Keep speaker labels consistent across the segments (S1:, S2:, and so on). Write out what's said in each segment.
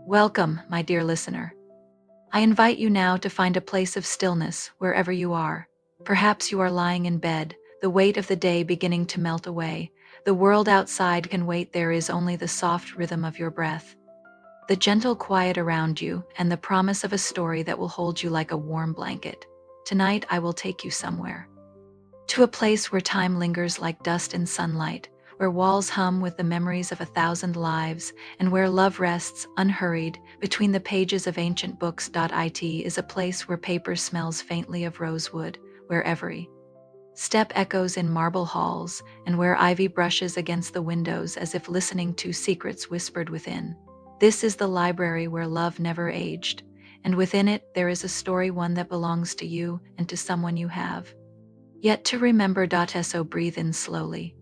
S1: Welcome, my dear listener. I invite you now to find a place of stillness wherever you are. Perhaps you are lying in bed, the weight of the day beginning to melt away. The world outside can wait, there is only the soft rhythm of your breath, the gentle quiet around you, and the promise of a story that will hold you like a warm blanket. Tonight I will take you somewhere. To a place where time lingers like dust in sunlight, where walls hum with the memories of 1,000 lives, and where love rests, unhurried, between the pages of ancient books. It is a place where paper smells faintly of rosewood, where every step echoes in marble halls, and where ivy brushes against the windows as if listening to secrets whispered within. This is the library where love never aged, and within it there is a story, one that belongs to you and to someone you have yet to remember. So breathe in slowly.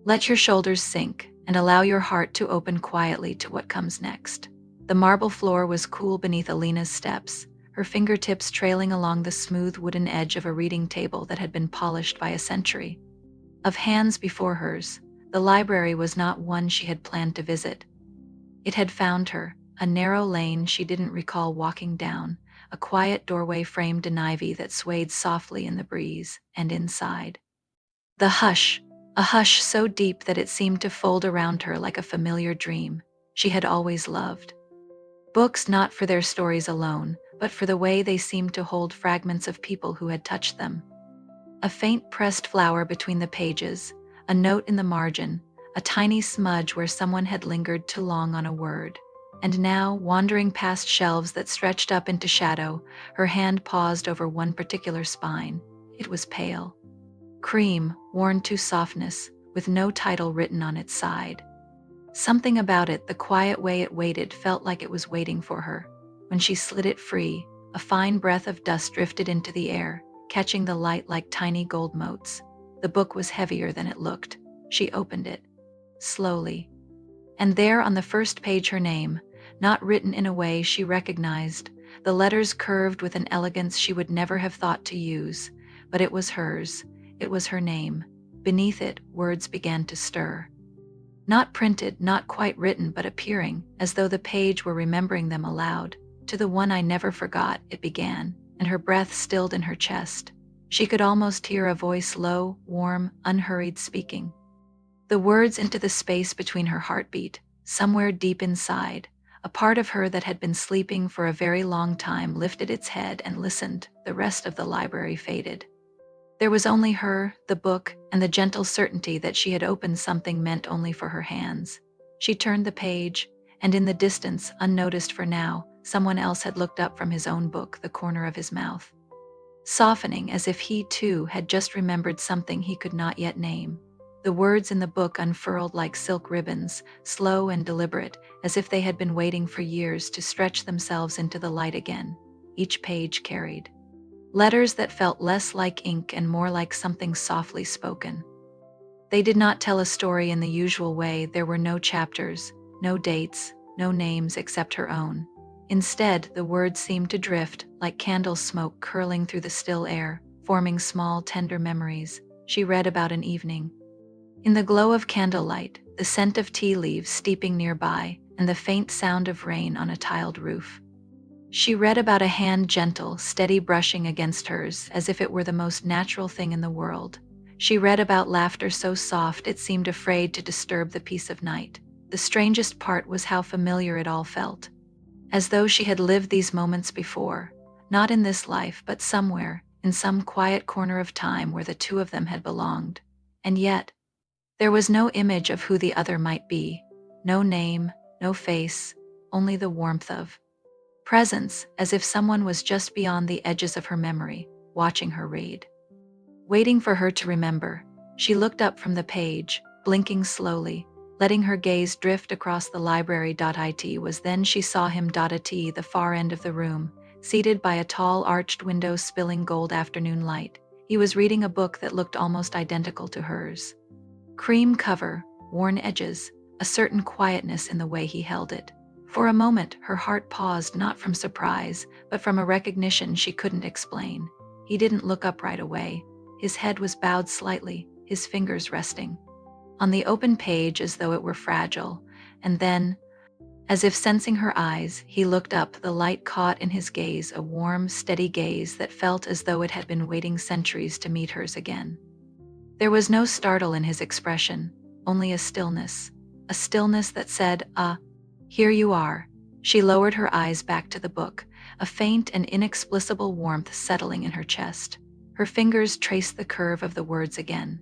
S1: Let your shoulders sink and allow your heart to open quietly to what comes next. The marble floor was cool beneath Alina's steps, her fingertips trailing along the smooth wooden edge of a reading table that had been polished by a century of hands before hers. The library was not one she had planned to visit. It had found her, a narrow lane she didn't recall walking down, a quiet doorway framed in ivy that swayed softly in the breeze, and inside, the hush, a hush so deep that it seemed to fold around her like a familiar dream. She had always loved books, not for their stories alone, but for the way they seemed to hold fragments of people who had touched them. A faint pressed flower between the pages, a note in the margin, a tiny smudge where someone had lingered too long on a word. And now, wandering past shelves that stretched up into shadow, her hand paused over one particular spine. It was pale cream, worn to softness, with no title written on its side. Something about it, the quiet way it waited, felt like it was waiting for her. When she slid it free, a fine breath of dust drifted into the air, catching the light like tiny gold motes. The book was heavier than it looked. She opened it slowly, and there on the first page, her name, not written in a way she recognized, the letters curved with an elegance she would never have thought to use, but it was hers. It was her name. Beneath it, words began to stir. Not printed, not quite written, but appearing, as though the page were remembering them aloud. To the one I never forgot, it began, and her breath stilled in her chest. She could almost hear a voice, low, warm, unhurried, speaking the words into the space between her heartbeat. Somewhere deep inside, a part of her that had been sleeping for a very long time lifted its head and listened. The rest of the library faded. There was only her, the book, and the gentle certainty that she had opened something meant only for her hands. She turned the page, and in the distance, unnoticed for now, someone else had looked up from his own book, the corner of his mouth softening, as if he too had just remembered something he could not yet name. The words in the book unfurled like silk ribbons, slow and deliberate, as if they had been waiting for years to stretch themselves into the light again. Each page carried letters that felt less like ink and more like something softly spoken. They did not tell a story in the usual way. There were no chapters, no dates, no names except her own. Instead, the words seemed to drift, like candle smoke curling through the still air, forming small, tender memories. She read about an evening. In the glow of candlelight, the scent of tea leaves steeping nearby, and the faint sound of rain on a tiled roof. She read about a hand, gentle, steady, brushing against hers, as if it were the most natural thing in the world. She read about laughter so soft it seemed afraid to disturb the peace of night. The strangest part was how familiar it all felt, as though she had lived these moments before, not in this life, but somewhere, in some quiet corner of time where the two of them had belonged. And yet, there was no image of who the other might be, no name, no face, only the warmth of presence, as if someone was just beyond the edges of her memory, watching her read. Waiting for her to remember, she looked up from the page, blinking slowly, letting her gaze drift across the library. It was then she saw him. At the far end of the room, seated by a tall arched window spilling gold afternoon light. He was reading a book that looked almost identical to hers. Cream cover, worn edges, a certain quietness in the way he held it. For a moment, her heart paused, not from surprise, but from a recognition she couldn't explain. He didn't look up right away. His head was bowed slightly, his fingers resting on the open page as though it were fragile. And As if sensing her eyes, he looked up, the light caught in his gaze, a warm, steady gaze that felt as though it had been waiting centuries to meet hers again. There was no startle in his expression, only a stillness that said, "Ah, here you are." She lowered her eyes back to the book, a faint and inexplicable warmth settling in her chest. Her fingers traced the curve of the words again.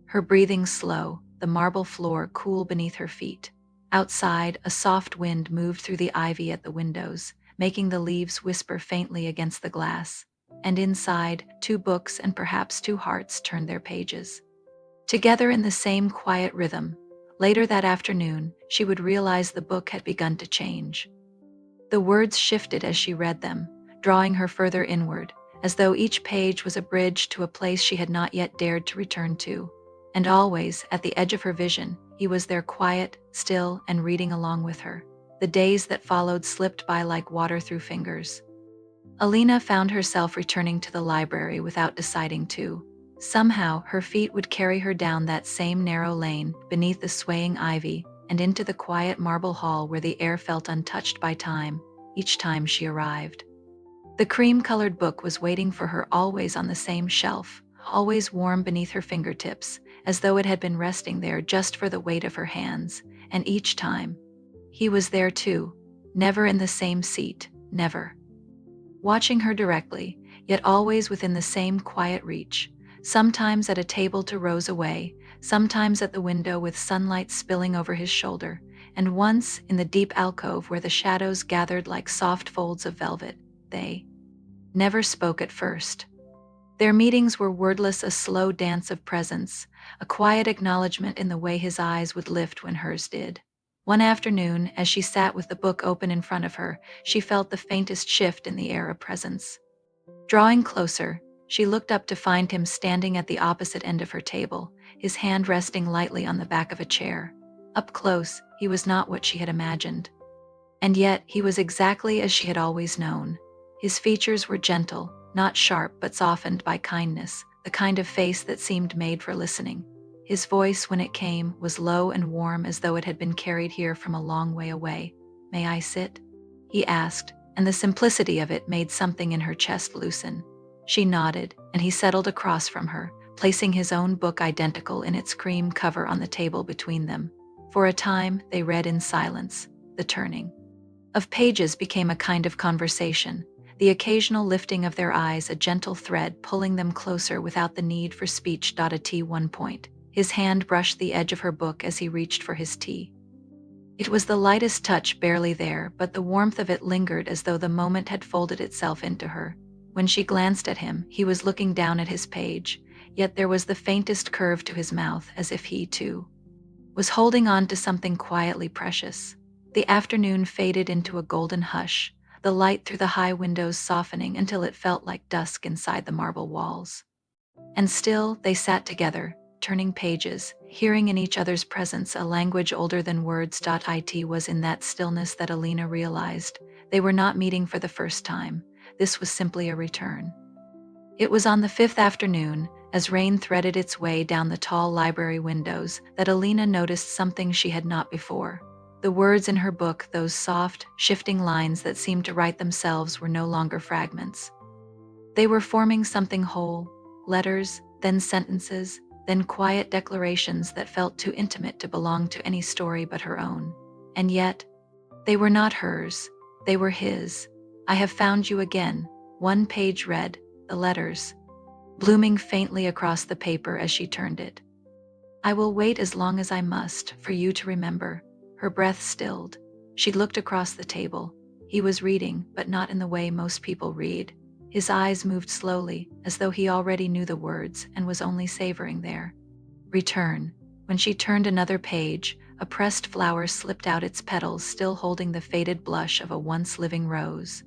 S1: Her breathing slow, the marble floor cool beneath her feet. Outside, a soft wind moved through the ivy at the windows, making the leaves whisper faintly against the glass. And inside, two books and perhaps two hearts turned their pages. Together in the same quiet rhythm. Later that afternoon, she would realize the book had begun to change. The words shifted as she read them, drawing her further inward, as though each page was a bridge to a place she had not yet dared to return to. And always, at the edge of her vision, he was there, quiet, still, and reading along with her. The days that followed slipped by like water through fingers. Alina found herself returning to the library without deciding to. Somehow, her feet would carry her down that same narrow lane, beneath the swaying ivy, and into the quiet marble hall where the air felt untouched by time, each time she arrived. The cream-colored book was waiting for her, always on the same shelf, always warm beneath her fingertips, as though it had been resting there just for the weight of her hands. And each time, he was there too, never in the same seat, never. Watching her directly, yet always within the same quiet reach, sometimes at a table 2 rows away, sometimes at the window with sunlight spilling over his shoulder, and once in the deep alcove where the shadows gathered like soft folds of velvet. They never spoke at first. Their meetings were wordless, a slow dance of presence, a quiet acknowledgement in the way his eyes would lift when hers did. One afternoon, as she sat with the book open in front of her, she felt the faintest shift in the air of presence. Drawing closer, she looked up to find him standing at the opposite end of her table, his hand resting lightly on the back of a chair. Up close, he was not what she had imagined. And yet, he was exactly as she had always known. His features were gentle, not sharp but softened by kindness, the kind of face that seemed made for listening. His voice, when it came, was low and warm, as though it had been carried here from a long way away. "May I sit?" he asked, and the simplicity of it made something in her chest loosen. She nodded, and he settled across from her, placing his own book identical in its cream cover on the table between them. For a time, they read in silence. The turning of pages became a kind of conversation, the occasional lifting of their eyes a gentle thread pulling them closer without the need for speech. At one point, his hand brushed the edge of her book as he reached for his tea. It was the lightest touch, barely there, but the warmth of it lingered as though the moment had folded itself into her. When she glanced at him, he was looking down at his page, yet there was the faintest curve to his mouth, as if he, too, was holding on to something quietly precious. The afternoon faded into a golden hush, the light through the high windows softening until it felt like dusk inside the marble walls. And still they sat together, turning pages, hearing in each other's presence a language older than words. It was in that stillness that Alina realized they were not meeting for the first time. This was simply a return. It was on the fifth afternoon, as rain threaded its way down the tall library windows, that Alina noticed something she had not before. The words in her book, those soft, shifting lines that seemed to write themselves, were no longer fragments. They were forming something whole, letters, then sentences, then quiet declarations that felt too intimate to belong to any story but her own. And yet, they were not hers, they were his. "I have found you again," one page read, the letters blooming faintly across the paper as she turned it. "I will wait as long as I must for you to remember." Her breath stilled. She looked across the table. He was reading, but not in the way most people read. His eyes moved slowly, as though he already knew the words and was only savoring their return. When she turned another page, a pressed flower slipped out, its petals still holding the faded blush of a once living rose.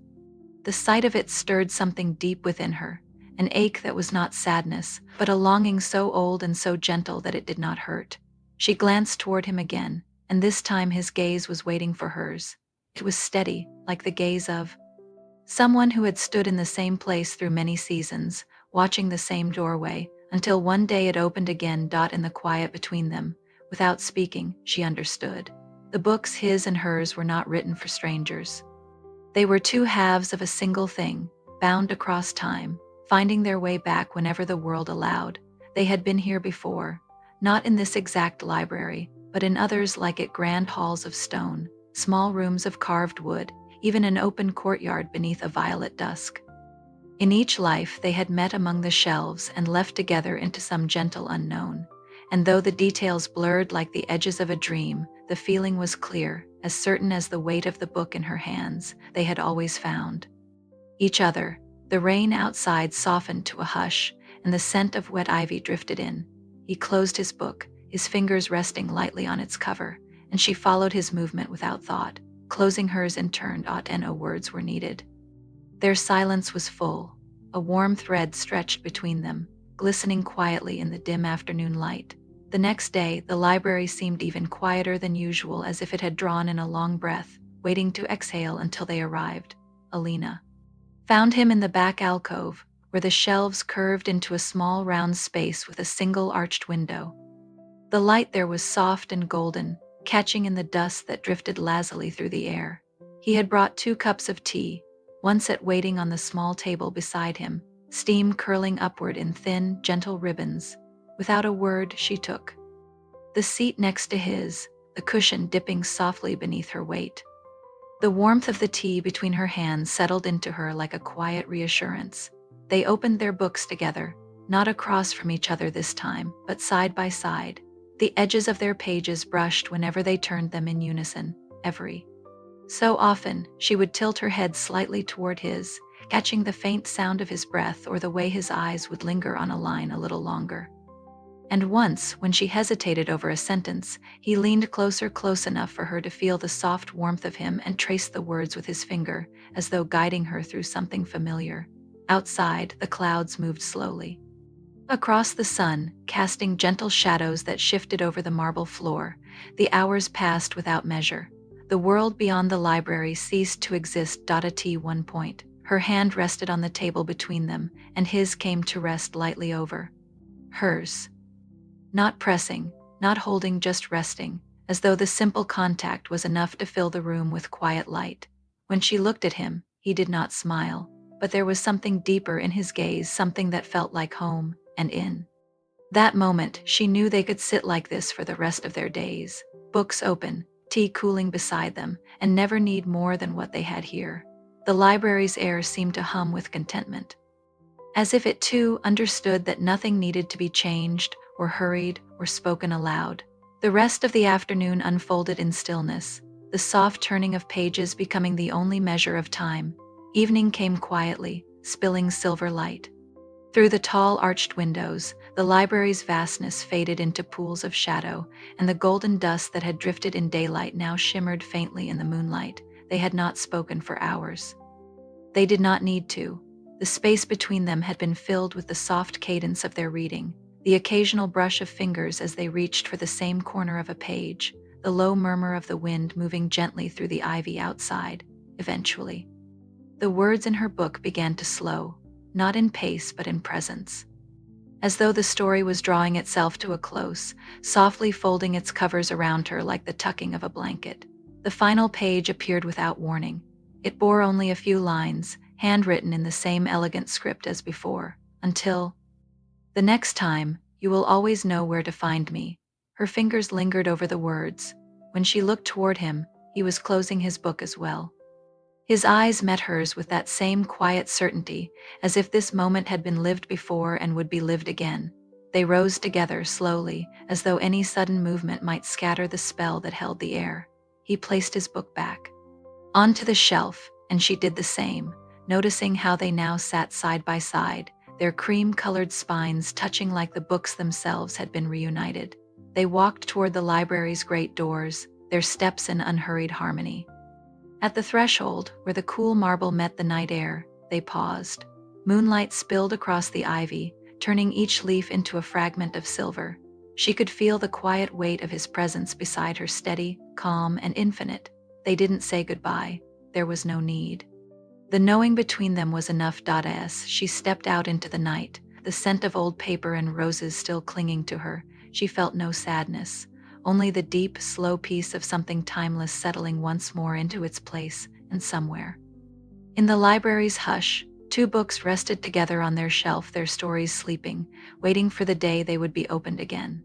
S1: The sight of it stirred something deep within her, an ache that was not sadness, but a longing so old and so gentle that it did not hurt. She glanced toward him again, and this time his gaze was waiting for hers. It was steady, like the gaze of someone who had stood in the same place through many seasons, watching the same doorway, until one day it opened again. In the quiet between them, without speaking, she understood. The books, his and hers, were not written for strangers. They were two halves of a single thing, bound across time, finding their way back whenever the world allowed. They had been here before, not in this exact library, but in others like it, grand halls of stone, small rooms of carved wood, even an open courtyard beneath a violet dusk. In each life they had met among the shelves and left together into some gentle unknown. And though the details blurred like the edges of a dream, the feeling was clear, as certain as the weight of the book in her hands. They had always found each other. The rain outside softened to a hush, and the scent of wet ivy drifted in. He closed his book, his fingers resting lightly on its cover, and she followed his movement without thought, closing hers in turn. No words were needed. Their silence was full. A warm thread stretched between them, glistening quietly in the dim afternoon light. The next day, the library seemed even quieter than usual, as if it had drawn in a long breath, waiting to exhale until they arrived. Alina found him in the back alcove, where the shelves curved into a small round space with a single arched window. The light there was soft and golden, catching in the dust that drifted lazily through the air. He had brought 2 cups of tea, one set waiting on the small table beside him, steam curling upward in thin, gentle ribbons. Without a word, she took the seat next to his, the cushion dipping softly beneath her weight. The warmth of the tea between her hands settled into her like a quiet reassurance. They opened their books together, not across from each other this time, but side by side. The edges of their pages brushed whenever they turned them in unison. Every so often, she would tilt her head slightly toward his, catching the faint sound of his breath or the way his eyes would linger on a line a little longer. And once, when she hesitated over a sentence, he leaned closer, close enough for her to feel the soft warmth of him, and traced the words with his finger, as though guiding her through something familiar. Outside, the clouds moved slowly across the sun, casting gentle shadows that shifted over the marble floor. The hours passed without measure. The world beyond the library ceased to exist. At one point, her hand rested on the table between them, and his came to rest lightly over hers. Not pressing, not holding, just resting, as though the simple contact was enough to fill the room with quiet light. When she looked at him, he did not smile, but there was something deeper in his gaze, something that felt like home, and in that moment, she knew they could sit like this for the rest of their days, books open, tea cooling beside them, and never need more than what they had here. The library's air seemed to hum with contentment, as if it too understood that nothing needed to be changed or hurried or spoken aloud. The rest of the afternoon unfolded in stillness, the soft turning of pages becoming the only measure of time. Evening came quietly, spilling silver light through the tall arched windows. The library's vastness faded into pools of shadow, and the golden dust that had drifted in daylight now shimmered faintly in the moonlight. They had not spoken for hours. They did not need to. The space between them had been filled with the soft cadence of their reading, the occasional brush of fingers as they reached for the same corner of a page, the low murmur of the wind moving gently through the ivy outside. Eventually, the words in her book began to slow, not in pace but in presence, as though the story was drawing itself to a close, softly folding its covers around her like the tucking of a blanket. The final page appeared without warning. It bore only a few lines, handwritten in the same elegant script as before. Until the next time, you will always know where to find me. Her fingers lingered over the words. When she looked toward him, he was closing his book as well. His eyes met hers with that same quiet certainty, as if this moment had been lived before and would be lived again. They rose together slowly, as though any sudden movement might scatter the spell that held the air. He placed his book back onto the shelf, and she did the same, noticing how they now sat side by side, their cream-colored spines touching like the books themselves had been reunited. They walked toward the library's great doors, their steps in unhurried harmony. At the threshold, where the cool marble met the night air, they paused. Moonlight spilled across the ivy, turning each leaf into a fragment of silver. She could feel the quiet weight of his presence beside her, steady, calm, and infinite. They didn't say goodbye. There was no need. The knowing between them was enough. As she stepped out into the night, the scent of old paper and roses still clinging to her, she felt no sadness, only the deep, slow peace of something timeless settling once more into its place and somewhere. In the library's hush, two books rested together on their shelf, their stories sleeping, waiting for the day they would be opened again.